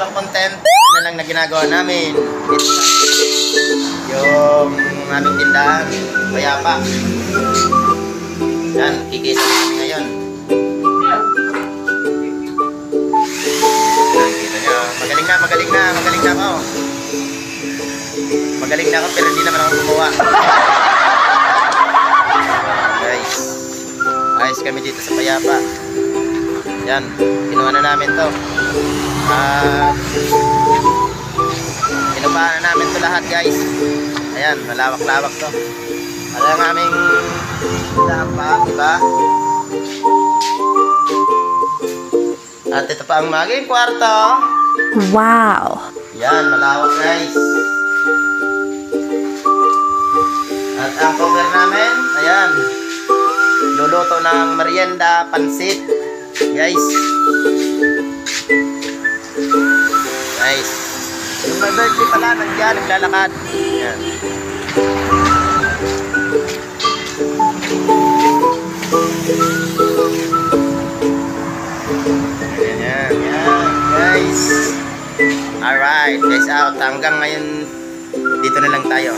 ibang content na lang na ginagawa namin. Yung aming tindahan, Payapa. Yan, kikisa namin ngayon. Nakikita nyo, magaling na ako. Magaling na ako pero hindi naman ako gumawa. Guys, ayos kami dito sa Payapa. Yan, kinuha na namin to. Kinuha na namin to lahat guys. Ayan, malawak-lawak to. Ano ang aming dapat, diba? At ito pa ang maging kwarto. Wow! Yan, malawak guys. At ang cover namin, ayan. Luluto ng merienda, pansit. Guys. Guys. Yung may birthday pala, nandiyan, naglalakad. Ayan. Ayan, guys. Alright, guys out. Hanggang ngayon, dito na lang tayo.